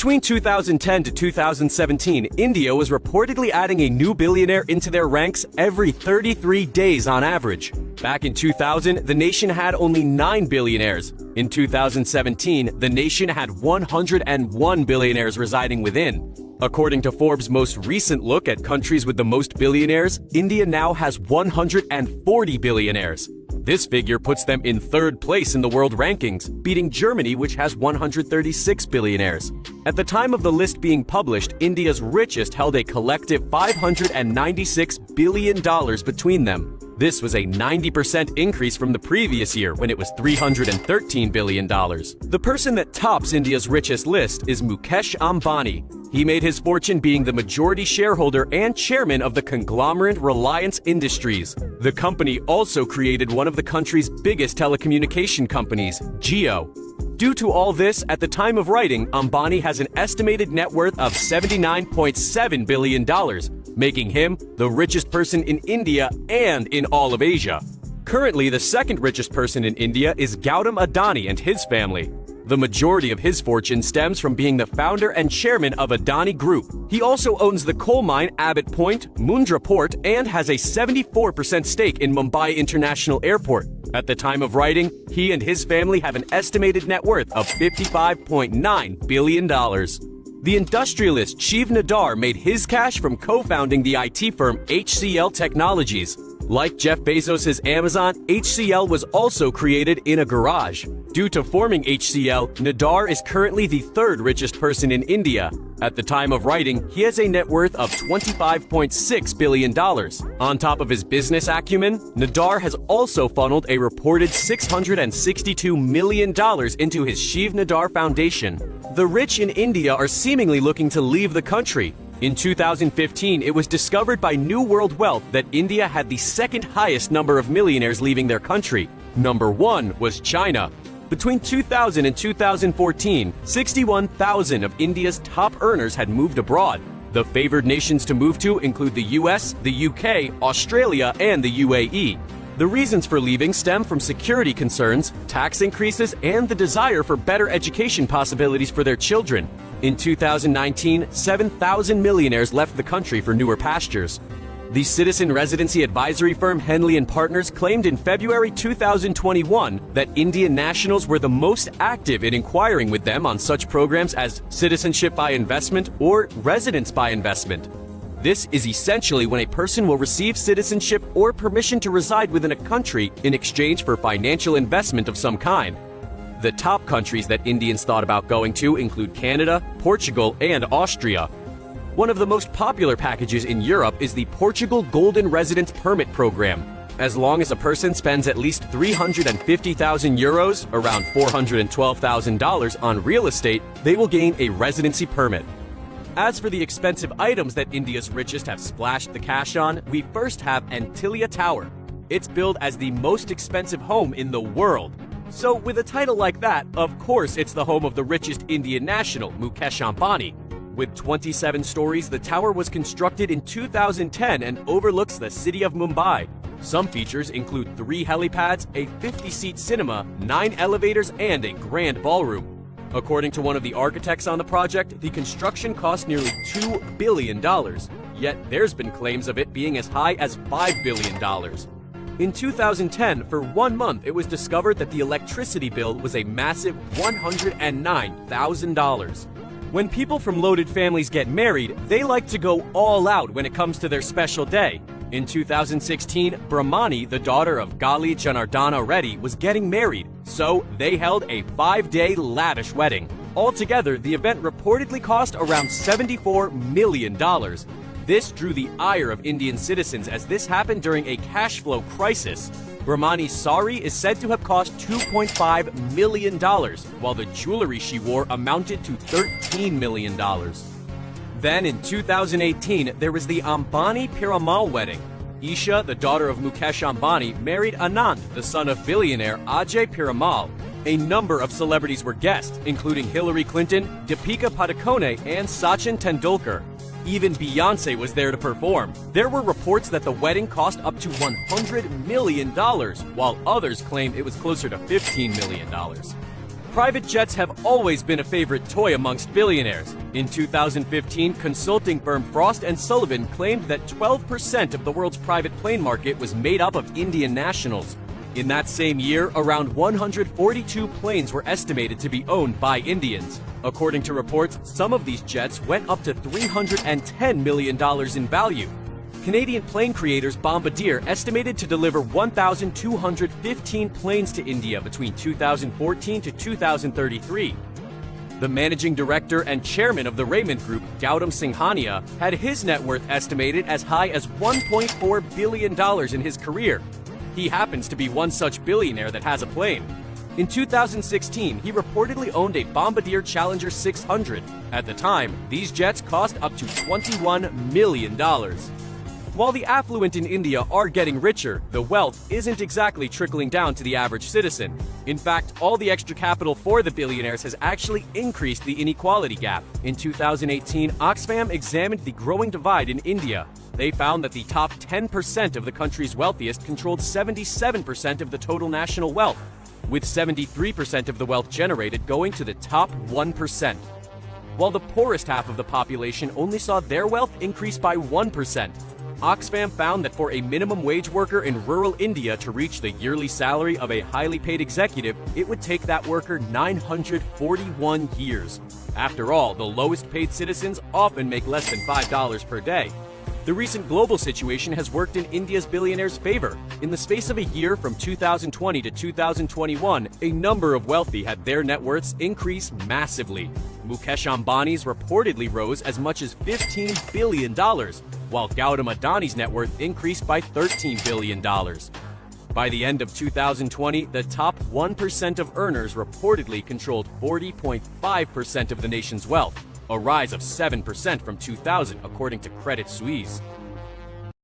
Between 2010 to 2017, India was reportedly adding a new billionaire into their ranks every 33 days on average. Back in 2000, the nation had only 9 billionaires. In 2017, the nation had 101 billionaires residing within. According to Forbes' most recent look at countries with the most billionaires, India now has 140 billionaires. This figure puts them in third place in the world rankings, beating Germany, which has 136 billionaires. At the time of the list being published, India's richest held a collective $596 billion between them. This was a 90% increase from the previous year, when it was $313 billion. The person that tops India's richest list is Mukesh Ambani. He made his fortune being the majority shareholder and chairman of the conglomerate Reliance Industries. The company also created one of the country's biggest telecommunication companies, Jio. Due to all this, at the time of writing, Ambani has an estimated net worth of $79.7 billion, making him the richest person in India and in all of Asia. Currently, the second richest person in India is Gautam Adani and his family. The majority of his fortune stems from being the founder and chairman of Adani Group. He also owns the coal mine Abbot Point, Mundra Port, and has a 74% stake in Mumbai International Airport. At the time of writing, he and his family have an estimated net worth of $55.9 billion. The industrialist Shiv Nadar made his cash from co-founding the IT firm HCL Technologies. Like Jeff Bezos' Amazon, HCL was also created in a garage. Due to forming HCL, Nadar is currently the third richest person in India. At the time of writing, he has a net worth of $25.6 billion. On top of his business acumen, Nadar has also funneled a reported $662 million into his Shiv Nadar Foundation. The rich in India are seemingly looking to leave the country. In 2015, it was discovered by New World Wealth that India had the second highest number of millionaires leaving their country. Number 1 was China. Between 2000 and 2014, 61,000 of India's top earners had moved abroad. The favored nations to move to include the US, the UK, Australia, and the UAE. The reasons for leaving stem from security concerns, tax increases, and the desire for better education possibilities for their children. In 2019, 7,000 millionaires left the country for newer pastures. The citizen residency advisory firm Henley & Partners claimed in February 2021 that Indian nationals were the most active in inquiring with them on such programs as citizenship by investment or residence by investment. This is essentially when a person will receive citizenship or permission to reside within a country in exchange for financial investment of some kind. The top countries that Indians thought about going to include Canada, Portugal, and Austria. One of the most popular packages in Europe is the Portugal Golden Residence Permit Program. As long as a person spends at least 350,000 euros, around $412,000 on real estate, they will gain a residency permit. As for the expensive items that India's richest have splashed the cash on, we first have Antilia Tower. It's billed as the most expensive home in the world. So with a title like that, of course it's the home of the richest Indian national, Mukesh Ambani. With 27 stories, the tower was constructed in 2010 and overlooks the city of Mumbai. Some features include 3 helipads, a 50-seat cinema, 9 elevators, and a grand ballroom. According to one of the architects on the project, the construction cost nearly $2 billion, yet there's been claims of it being as high as $5 billion. In 2010, for 1 month, it was discovered that the electricity bill was a massive $109,000. When people from loaded families get married, they like to go all out when it comes to their special day. In 2016, Brahmani, the daughter of Gali Janardana Reddy, was getting married, so they held a 5-day lavish wedding. Altogether, the event reportedly cost around $74 million. This drew the ire of Indian citizens as this happened during a cash flow crisis. Brahmani's sari is said to have cost $2.5 million, while the jewelry she wore amounted to $13 million. Then in 2018, there was the Ambani Piramal wedding. Isha, the daughter of Mukesh Ambani, married Anand, the son of billionaire Ajay Piramal. A number of celebrities were guests, including Hillary Clinton, Deepika Padukone, and Sachin Tendulkar. Even Beyoncé was there to perform. There were reports that the wedding cost up to $100 million, while others claimed it was closer to $15 million. Private jets have always been a favorite toy amongst billionaires. In 2015, consulting firm Frost & Sullivan claimed that 12% of the world's private plane market was made up of Indian nationals. In that same year, around 142 planes were estimated to be owned by Indians. According to reports, some of these jets went up to $310 million in value. Canadian plane creators Bombardier estimated to deliver 1,215 planes to India between 2014 to 2033. The managing director and chairman of the Raymond Group, Gautam Singhania, had his net worth estimated as high as $1.4 billion in his career. He happens to be one such billionaire that has a plane. In 2016, he reportedly owned a Bombardier Challenger 600. At the time, these jets cost up to $21 million. While the affluent in India are getting richer, the wealth isn't exactly trickling down to the average citizen. In fact, all the extra capital for the billionaires has actually increased the inequality gap. In 2018, Oxfam examined the growing divide in India. They found that the top 10% of the country's wealthiest controlled 77% of the total national wealth, with 73% of the wealth generated going to the top 1%. While the poorest half of the population only saw their wealth increase by 1%. Oxfam found that for a minimum wage worker in rural India to reach the yearly salary of a highly paid executive, it would take that worker 941 years. After all, the lowest paid citizens often make less than $5 per day. The recent global situation has worked in India's billionaires' favor. In the space of a year from 2020 to 2021, a number of wealthy had their net worths increase massively. Mukesh Ambani's reportedly rose as much as $15 billion, while Gautam Adani's net worth increased by $13 billion. By the end of 2020, the top 1% of earners reportedly controlled 40.5% of the nation's wealth, a rise of 7% from 2000, according to Credit Suisse.